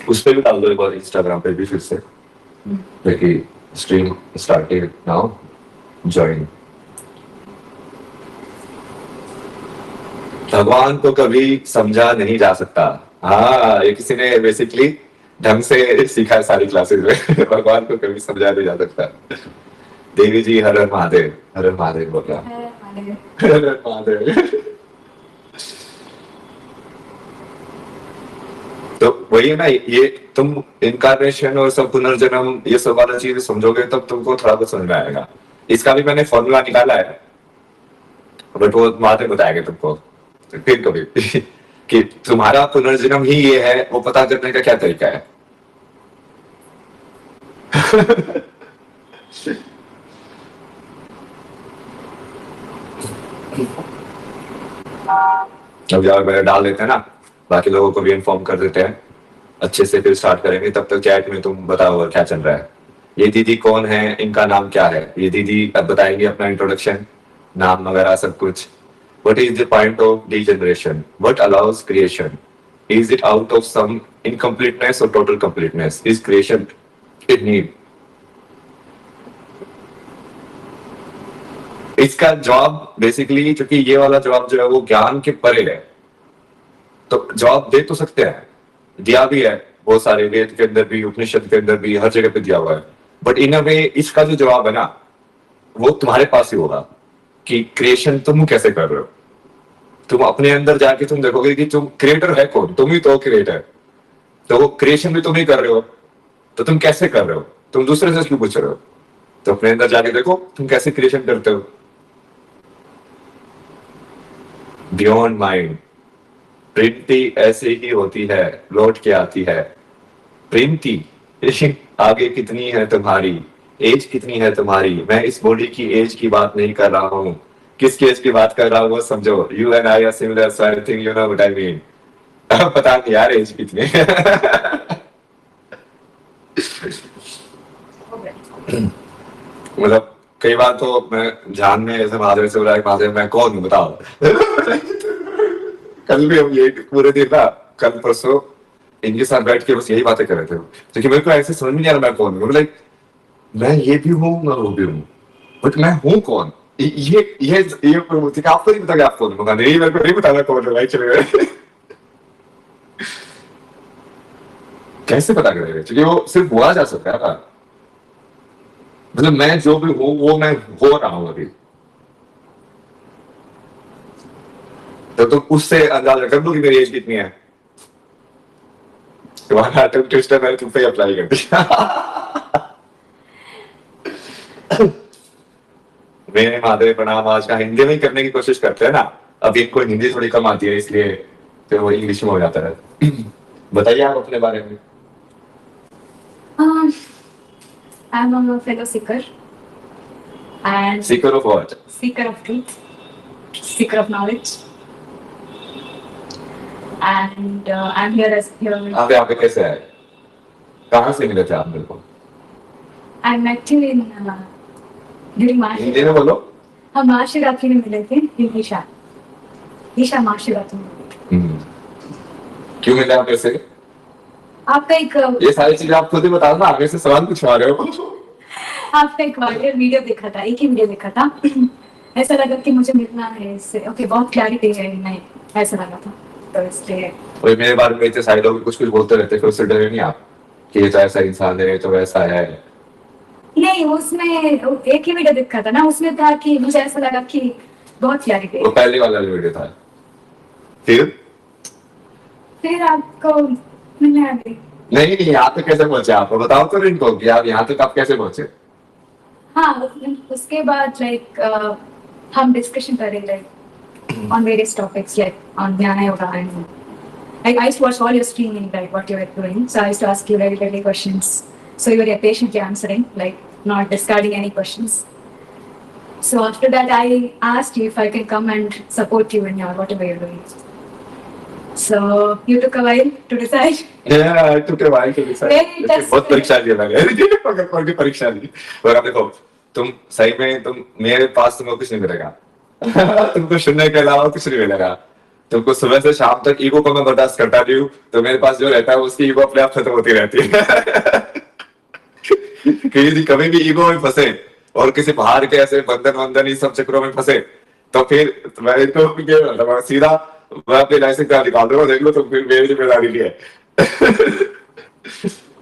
उस पे भी डाल दो एक बार, इंस्टाग्राम पे भी फिर से, देखिए स्ट्रीम स्टार्टेड नाउ, ज्वाइन। भगवान को कभी समझा नहीं जा सकता। हाँ, ये किसी ने बेसिकली ढंग से सीखा है सारी क्लासेस में। भगवान को कभी समझा नहीं जा सकता। देवी जी हर हर महादेव, हर हर महादेव बोल रहा, हर हर महादेव। तो वही है ना, ये तुम इनकारनेशन और सब पुनर्जन्म ये सब वाला चीज समझोगे तब तुमको थोड़ा बहुत समझ में आएगा। इसका भी मैंने फॉर्मूला निकाला है, बट वो बाद में बताएंगे तुमको फिर कभी। कि तुम्हारा पुनर्जन्म ही ये है, वो पता करने का क्या तरीका है। अब यार मैंने डाल देते हैं ना, बाकी लोगों को भी इन्फॉर्म कर देते हैं अच्छे से, फिर स्टार्ट करेंगे। तब तक चैट में तुम बताओ क्या चल रहा है। ये दीदी कौन है, इनका नाम क्या है? ये दीदी अब बताएंगे अपना इंट्रोडक्शन, नाम वगैरह सब कुछ। What is the point of degeneration? What allows creation? Is it out of some incompleteness or total completeness? Is creation in need? इसका जवाब बेसिकली, क्योंकि ये वाला जवाब जो है वो ज्ञान के परे है, तो जवाब दे तो सकते हैं, दिया भी है बहुत सारे वेद के अंदर भी, उपनिषद के अंदर भी, हर जगह पे दिया हुआ है। बट इन अ वे इसका जो जवाब है ना, वो तुम्हारे पास ही होगा कि क्रिएशन तुम कैसे कर रहे हो। तुम अपने अंदर जाके तुम देखोगे कि तुम क्रिएटर है कौन, तुम ही तो क्रिएटर। तो वो क्रिएशन भी तुम ही कर रहे हो, तो तुम कैसे कर रहे हो? तुम दूसरे से क्यों पूछ रहे हो? तो अपने अंदर जाके देखो तुम कैसे क्रिएशन करते हो। बियॉन्ड माइंड प्रिंटी ऐसे ही होती है, लौट के आती है। प्रिंटी आगे कितनी है तुम्हारी, एज कितनी है तुम्हारी? मैं इस बॉडी की एज की बात नहीं कर रहा हूँ, किसकी एज की बात कर रहा हूँ वो समझो। You and I R similar, so I think you know what I mean. पता नहीं यार एज कितनी है। मतलब कई बार तो मैं जान में ऐसे महादेव से बोला, महादेव मैं कौन हूँ बताओ। कल भी हम ये पूरे दिन ना, कल परसों इनके साथ बैठ के बस यही बातें कर रहे थे, क्योंकि मेरे को ऐसे समझ में नहीं आ रहा मैं कौन हूँ। लाइक मैं ये भी हूँ, मैं वो भी हूँ, बट मैं हूँ कौन? ये आपको नहीं पता कि आप कौन हो? नहीं, मेरे को नहीं पता मैं कौन हूँ भाई, चले गए। कैसे पता करेगा? क्योंकि वो सिर्फ बोला जा सकता है ना, मतलब मैं जो भी हूँ वो मैं हो रहा हूँ अभी। तो तुम उससे अंदाजा कर लो कि मेरी एज कितनी है। तुम्हारा टंग ट्विस्टर मैंने तुम पे अप्लाई कर दिया। मेरे महादेव प्रणाम आज का हिंदी में करने की कोशिश करते हैं ना, अब इनको हिंदी थोड़ी कम आती है इसलिए फिर वो इंग्लिश में हो जाता है। बताइए आप अपने बारे में। I'm a fellow seeker. And Seeker of what? Seeker of truth, seeker of knowledge. And I'm here as here. आप यहाँ पे कैसे आए? कहाँ से मिले थे आप मेरे को? I met you in during Hindi में बोलो। हम महाशिवरात्रि में मिले थे in ईशा महाशिवरात्रि में। क्यों मिले आप ऐसे? आपका एक ये सारी चीजें आप खुद ही बता दो, आगे से सवाल पूछवा रहे हो। आपका एक वायरल वीडियो देखा था, एक ही वीडियो देखा था। ऐसा लगा कि मुझे मिलना है इससे। ओके, बहुत क्लैरिटी है, नहीं ऐसा लगा था, तो इसलिए। और मेरे बारे में इतने सारे लोग कुछ कुछ बोलते रहते, फिर उससे डरे नहीं आप कि ये तो ऐसा इंसान है, तो वैसा है? नहीं, उसमें एक ही वीडियो देखा था ना, उसमें था कि मुझे ऐसा लगा कि बहुत क्लैरिटी है। वो पहले वाला वीडियो था। फिर आपको मिलना है? नहीं, यहाँ तक कैसे पहुंचे आप? बताओ तो इनको कि आप यहाँ तक आप कैसे पहुंचे? हाँ, उसके बाद लाइक हम डिस्कशन कर रहे like on various topics like on gyan yoga and like I used to watch all your streaming, like what you were doing, so I used to ask you regularly questions, so you were patiently answering, like not discarding any questions. So after that I asked you if I can come and support you in your whatever you're doing. So you took a while to decide. Yeah, I took a while to decide. बहुत परीक्षा ली मैंने। परीक्षा ली। और अब देखो, तुम सही में तुम मेरे पास तुम्हें कुछ नहीं मिलेगा। तुमको सुनने के अलावा कुछ नहीं मिलेगा। तुमको सुबह से शाम तक ईगो को मैं बर्दाश्त करता रही हूँ, तो मेरे पास जो रहता है उसकी ईगो अपने आप खत्म होती रहती है। कभी भी ईगो में फंसे और किसी बाहर के ऐसे बंधन वंदन इस सब चक्रों में फंसे, तो फिर मैं तो ये मतलब सीधा मैं अपनी लाइसेंस का निकाल दूंगा, देख लो तो फिर मेरी जिम्मेदारी नहीं है।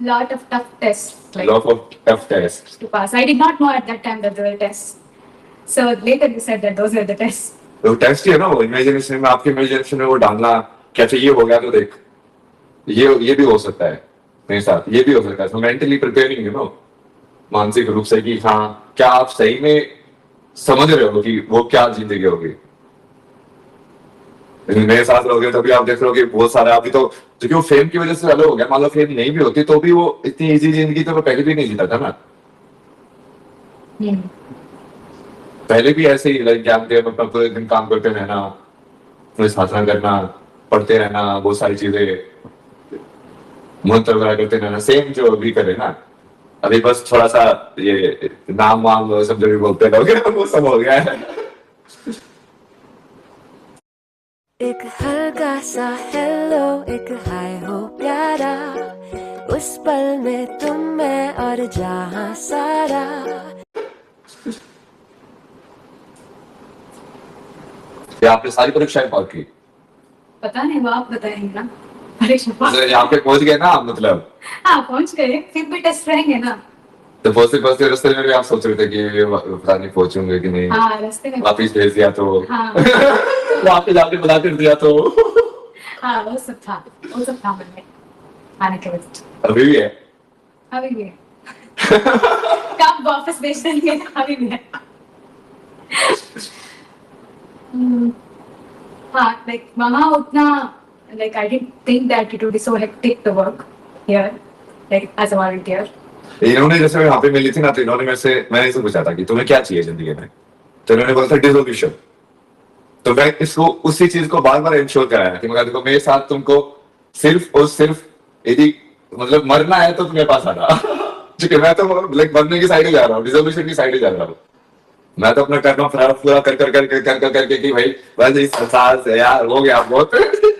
Lot of tough tests. Like, Lot of tough tests. to pass. I did not know at that time that there were tests. So later you said that those were the tests. तो test ही है ना वो, imagination में आपके imagination में वो डालना, क्या चाहिए हो गया तो देख, ये भी हो सकता है मेरे साथ, ये भी हो सकता है। तो मेंटली प्रिपेयरिंग यू नो, मानसिक रूप से कि हाँ क्या आप सही में समझ रहे हो कि वो क्या जिंदगी होगी। मेरे साथ रहोगे तभी आप देख रहे हो कि बहुत सारा अभी तो, क्योंकि वो फेम की वजह से अलग हो गया, मान लो फेम नहीं भी होती तो भी वो इतनी इजी जिंदगी तो वो पहले भी नहीं जीता था ना। पहले भी ऐसे ही लाइक जानते हैं, मतलब पूरे दिन काम करते रहना, पूरे साधना करना, पढ़ते रहना, बहुत सारी चीजें मंत्र वगैरह करते रहना, सेम जो अभी करे ना। अभी बस थोड़ा सा ये नाम वाम सब जो भी बोलते लोग वो सब हो गया है। एक हल्का सा हेलो, एक हाय हो प्यारा, उस पल में तुम मैं और जहां सारा। ये आपने सारी परीक्षाएं पास की? पता नहीं, वो आप बताएंगे ना। परीक्षा पास। यहाँ पे पहुंच गए ना आप, मतलब हाँ पहुंच गए, फिर भी टेस्ट रहेंगे ना। तो पहुंचते रास्ते में भी आप सोच रहे थे कि पता नहीं पहुंचूंगे कि नहीं, हाँ रास्ते में वापिस भेज दिया तो, हाँ वहां पे जाके बता कर दिया तो। हाँ वो सब था मन में आने के बाद। अभी भी है? अभी भी है। कब वापस भेज देंगे? अभी भी है। हाँ like वहाँ उतना like I didn't think that it would be so hectic to work here like as a volunteer. इन्होंने जैसे यहाँ पे मिली थी ना, तो इन्होंने मैंने इसे पूछा था कि तुम्हें क्या चाहिए जिंदगी में, तो इन्होंने बोला था डिसोल्यूशन। तो मैं इसको उसी चीज को बार बार इंश्योर कराया कि मगर देखो मेरे साथ तुमको सिर्फ और सिर्फ यदि मतलब मरना है तो तुम्हें पास आना। ठीक है, मैं तो लाइक मरने की साइड ही जा रहा हूँ, डिसोल्यूशन की साइड ही जा रहा हूँ। मैं तो अपना कर्म पूरा करके कि भाई बस इस संसार से यार हो गया बहुत।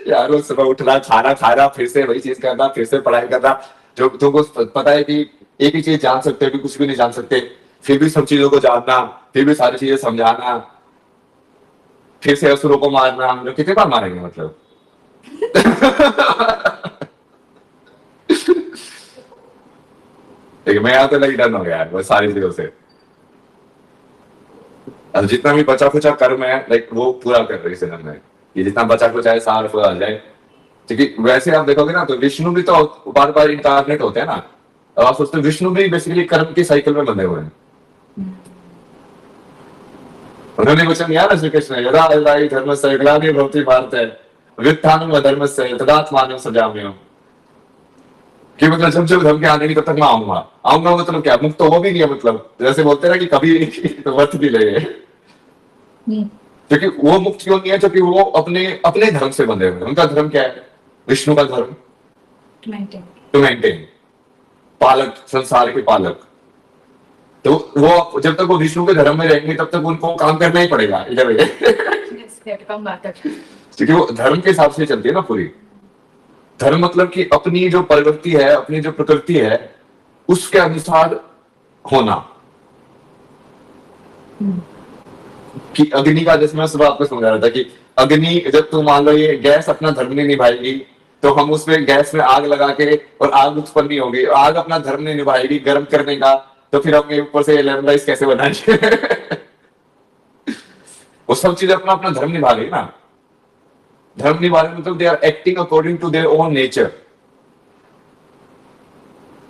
यार रोज सुबह उठना, खाना, फिर से वही चीज करना, फिर से पढ़ाई करना, जो तुमको पता है कि एक ही चीज जान सकते हो, कुछ भी नहीं जान सकते, फिर भी सब चीजों को जानना, फिर भी सारी चीजें समझाना, फिर से असुरों को मारना, हम लोग कितने बार मारेंगे मतलब। लेकिन मैं यहाँ तो लाइक डन हो गया है वो सारी चीजों से। अब जितना भी बचा खुचा कर्म है लाइक वो पूरा कर रही है में, ये जितना बचा खुचा है सारा पूरा आ जाए। क्योंकि वैसे आप देखोगे ना तो विष्णु भी तो बार बार इंटरनेट होते हैं ना, अब आप सोचते हो विष्णु भी बेसिकली कर्म की साइकिल में बंधे हुए हैं। उन्होंने वचन दिया ना श्री कृष्ण, यदा यदा हि धर्मस्य ग्लानिर्भवति भारत व्युत्थानं अधर्मस्य तदात्मानं सृजाम्यहम्। कि मतलब जब धर्म के आने की तब तक मैं आऊंगा मतलब क्या, मुक्त तो वो भी नहीं है, मतलब जैसे बोलते हैं ना कि कभी तो वर्थ भी ले। क्योंकि वो मुक्त क्यों नहीं है? क्योंकि वो अपने धर्म से बंधे हुए हैं। उनका धर्म क्या है? विष्णु का धर्म टू मेंटेन, पालक, संसार के पालक। तो वो जब तक वो विष्णु के धर्म में रहेंगे तब तक उनको काम करना ही पड़ेगा इधर। क्योंकि वो धर्म के हिसाब से चलती है ना पूरी। धर्म मतलब कि अपनी जो प्रवृत्ति है, अपनी जो प्रकृति है उसके अनुसार होना। कि अग्नि का, जैसे मैं सुबह आपको समझा रहा था कि अग्नि जब तुम मान लो ये गैस अपना धर्म नहीं निभाएगी तो हम उसमें गैस में आग लगा के और आग उत्पन्न नहीं होगी, आग अपना धर्म नहीं निभाएगी गर्म करने का, तो फिर हम ऊपर से लेमन राइस कैसे बनाएंगे? वो सब चीजें अपना अपना धर्म निभा रही ना। धर्म निभा रहे मतलब they are acting according to their own nature.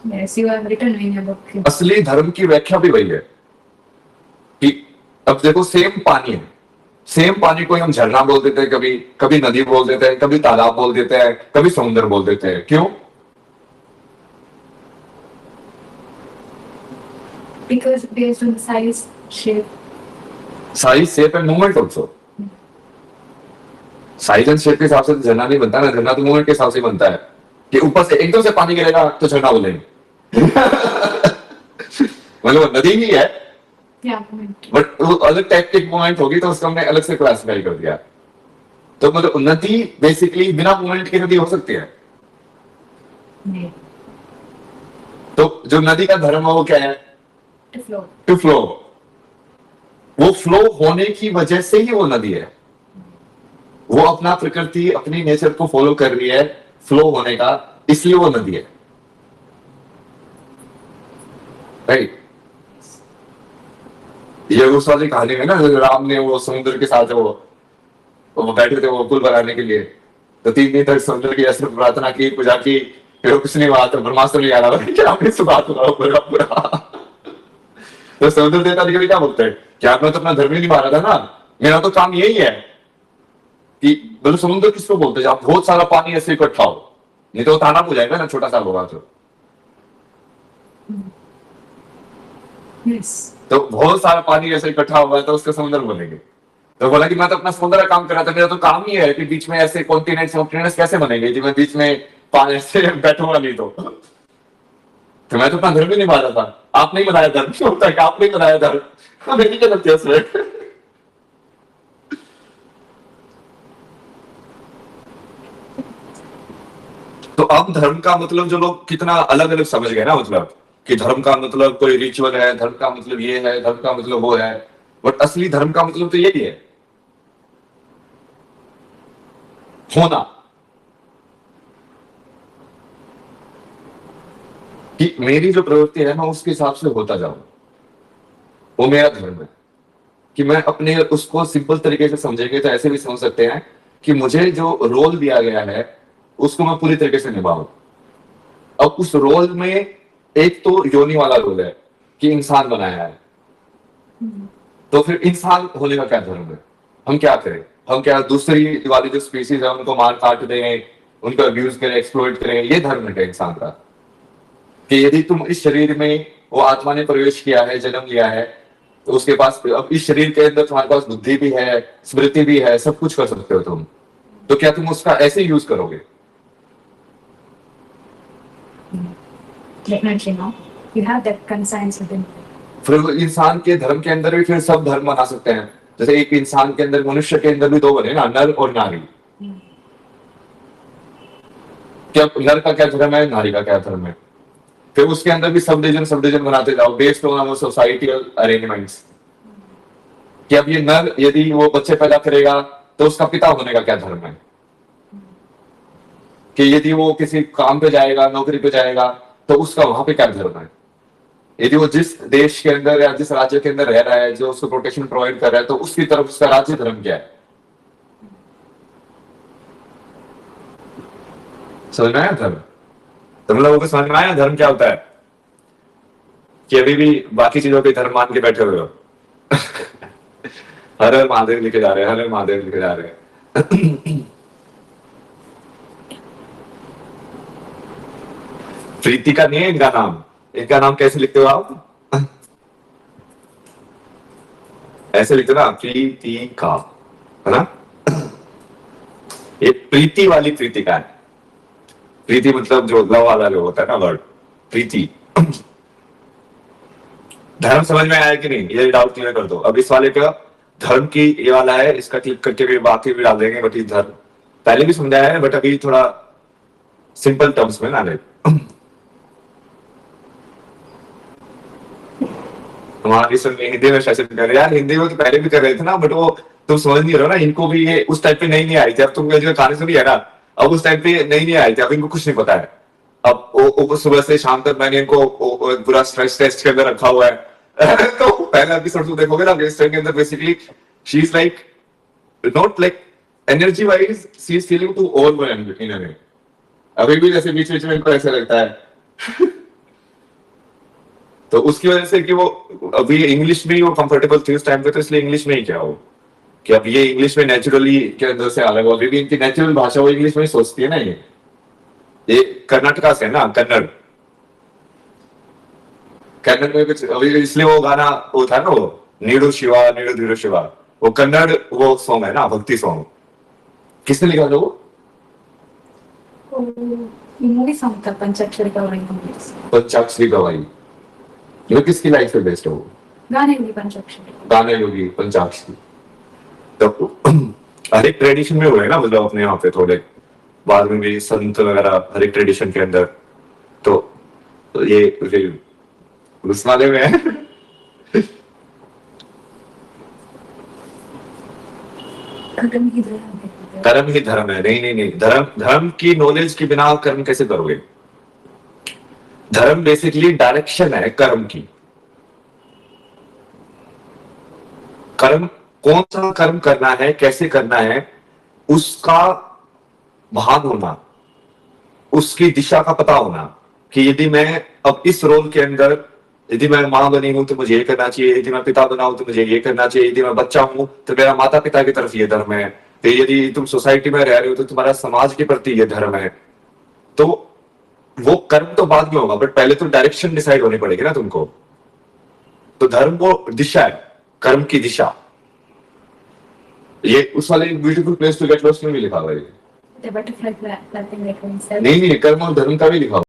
Yes, you have written in your book. असली धर्म की व्याख्या भी वही है कि अब देखो सेम पानी है, सेम पानी को हम झरना बोल देते हैं, कभी नदी बोल देते हैं, कभी तालाब बोल देते हैं, कभी समुद्र बोल देते हैं। क्यों? Because based on size, shape. Size, shape and movement also. Size and shape के हिसाब से झरना नहीं बनता ना, झरना तो मूवमेंट के हिसाब से बनता है कि ऊपर से एकदम से पानी गिरेगा तो झरना बोलेंगे। मतलब नदी ही है बट अलग टाइप की मूवमेंट होगी तो उसको हमने अलग से क्लासिफाई कर दिया। तो मतलब नदी बेसिकली बिना मूवमेंट के नदी हो सकती है? नहीं, तो जो नदी का धर्म है वो क्या है? to flow. To flow. वो फ्लो होने की वजह से ही वो नदी है। वो अपना प्रकृति अपनी नेचर को फॉलो कर रही है फ्लो होने का, इसलिए वो नदी है, राइट? ये उस वाली कहानी में ना, राम ने वो समुद्र के साथ वो बैठे थे वो पुल बनाने के लिए, तो 3 दिन तक समुद्र की ऐसे प्रार्थना की, पूजा की, फिर कुछ नहीं हुआ तो ब्रह्मास्त्र नहीं आ रहा क्या आपने सुबह पूरा पूरा तो समुद्र देवता कभी क्या बोलते हैं कि आपने तो अपना धर्म ही निभा रहा था ना, मेरा तो काम यही है कि बोलो समुद्र किसको बोलते हैं? आप बहुत सारा पानी ऐसे इकट्ठा हो, नहीं तो ताना हो जाएगा ना, छोटा सा होगा तो। Yes. तो बहुत सारा पानी ऐसे इकट्ठा हुआ है तो उसको समुद्र बोलेंगे। तो बोला कि मैं तो अपना समुद्र का काम कर रहा था, मेरा तो काम ही है कि बीच में ऐसे कॉन्टिनेंट्स कैसे बनेंगे जी, मैं बीच में पानी से बैठूंगा नहीं तो मैं तो अपना धर्म ही नहीं रहा था। आपने ही बनाया धर्म, क्यों होता है कि आपने ही बनाया धर्म, मेरी क्या गलती है उसमें? तो अब धर्म का मतलब जो लोग कितना अलग अलग समझ गए ना, मतलब कि धर्म का मतलब कोई रिचुअल है, धर्म का मतलब ये है, धर्म का मतलब वो है, बट असली धर्म का मतलब तो यही है, होना। कि मेरी जो प्रवृत्ति है मैं उसके हिसाब से होता जाऊं, वो मेरा धर्म है। कि मैं अपने उसको सिंपल तरीके से समझेंगे तो ऐसे भी समझ सकते हैं कि मुझे जो रोल दिया गया है उसको मैं पूरी तरीके से निभाऊं। अब उस रोल में एक तो योनि वाला रोल है कि इंसान बनाया है, तो फिर इंसान होने का क्या धर्म है? हम क्या करें? हम क्या दूसरी वाली जो स्पीसीज है उनको मार काट दें, उनको अब्यूज करें, एक्सप्लॉइट करें? ये धर्म है क्या इंसान का? कि यदि तुम इस शरीर में वो आत्मा ने प्रवेश किया है, जन्म लिया है, तो उसके पास अब इस शरीर के अंदर तुम्हारे पास बुद्धि भी है, स्मृति भी है, सब कुछ कर सकते हो तुम, तो क्या तुम उसका ऐसे यूज करोगे? Definitely no. You have that conscience within. फिर इंसान के धर्म के अंदर भी फिर सब धर्म बना सकते हैं। जैसे एक इंसान के अंदर, मनुष्य के अंदर भी 2 बने ना, नर और नारी। क्या नर का क्या धर्म है, नारी का क्या धर्म है? फिर उसके अंदर भी सब डिवीजन बनाते जाओ based on our societal arrangements. कि अब ये नर यदि वो बच्चे पैदा करेगा तो उसका पिता होने का क्या धर्म है? कि यदि वो किसी काम पे जाएगा, नौकरी पे जाएगा, तो उसका वहां पे क्या धर्म है? यदि वो जिस देश के अंदर या जिस राज्य के अंदर रह रहा है, जो उसको प्रोटेक्शन प्रोवाइड कर रहा है, तो उसकी तरफ उसका राज्य धर्म क्या है? समझ में आया धर्म? तुम लोगों को समझ में आया धर्म क्या होता है? कि अभी भी बाकी चीजों के धर्म मान के बैठे हुए हो? हर हर महादेव लिखे जा रहे हैं, हर हर महादेव लिखे जा रहे हैं। प्रीति का नहीं है इनका नाम। इनका नाम कैसे लिखते हो आप? ऐसे लिखते हो ना, प्रीति का, है ना? ये प्रीति वाली प्रीति का है। प्रीति मतलब जो लव वाला जो होता है ना वर्ड, प्रीति। धर्म समझ में आया कि नहीं? ये डाउट क्लियर कर दो। अब इस वाले का धर्म की ये वाला है, इसका क्लिक करके भी बाकी भी डाल देंगे, बट ये धर्म पहले भी समझाया है, बट अभी थोड़ा सिंपल टर्म्स में ना ले। हमारी हिंदी में सेशन कर रहे यार, हिंदी में तो पहले भी कर रहे थे ना, बट वो तुम समझ नहीं रहे हो ना। इनको भी ये उस टाइप पे नहीं आई थी। अब तुम जो कहानी सुनी है ना, अब उस टाइप पे नहीं आई थी। अब इनको कुछ नहीं पता है। अब सुबह से शाम तक मैंने इनको पूरा स्ट्रेस टेस्ट के अंदर रखा हुआ है। तो पहला एपिसोड तुम देखोगे ना, के अंदर basically she is like not like energy wise, she is feeling too overwhelmed in a way. अभी भी जैसे बीच बीच में इनको ऐसा लगता है। तो उसकी वजह से कि वो अभी इंग्लिश में ही वो कंफर्टेबल थी उस टाइम पे, तो इसलिए इंग्लिश में ही क्या हो कि अब ये इंग्लिश में नेचुरली के अंदर से अलग हो। अभी भी इनकी नेचुरल भाषा वो इंग्लिश में ही सोचती है ना। ये कर्नाटका से है ना, कन्नड़। कन्नड़ में कुछ अभी इसलिए वो गाना वो था ना, वो नीडू शिवा नीडू धीरू शिवा, वो कन्नड़ वो सॉन्ग है ना, भक्ति सॉन्ग। किसने लिखा था वो? मूवी सॉन्ग था पंचाक्षरी गवाई। पंचाक्षरी गवाई। ये किसकी लाइफ पे बेस्ड है वो? गाने भी पंचाक्षरी, गाने योगी पंचाक्षरी। तो हर एक ट्रेडिशन में हुए ना, मतलब अपने यहाँ पे थोड़े बाद में भी संत वगैरह हर एक ट्रेडिशन के अंदर, तो ये उस वाले में है। कर्म ही धर्म है। कर्म ही धर्म है। नहीं नहीं नहीं, धर्म की नॉलेज के बिना आप कर्म कैसे करोगे? धर्म बेसिकली डायरेक्शन है कर्म की। कर्म कौन सा कर्म करना है, कैसे करना है, उसका भान होना, उसकी दिशा का पता होना कि यदि मैं अब इस रोल के अंदर, यदि मैं मां बनी हूं तो मुझे ये करना चाहिए, यदि मैं पिता बना हूं तो मुझे ये करना चाहिए, यदि मैं बच्चा हूं तो मेरा माता पिता की तरफ ये धर्म है, तो यदि तुम सोसाइटी में रह रहे हो तो तुम्हारा समाज के प्रति ये धर्म है। तो वो कर्म तो बाद में होगा, बट पहले तो डायरेक्शन डिसाइड होनी पड़ेगी ना तुमको। तो धर्म वो दिशा है, कर्म की दिशा। ये उस वाले beautiful place to get lost में भी लिखा हुआ है। The butterfly planting like नहीं नहीं, कर्म और धर्म का भी लिखा हुआ है।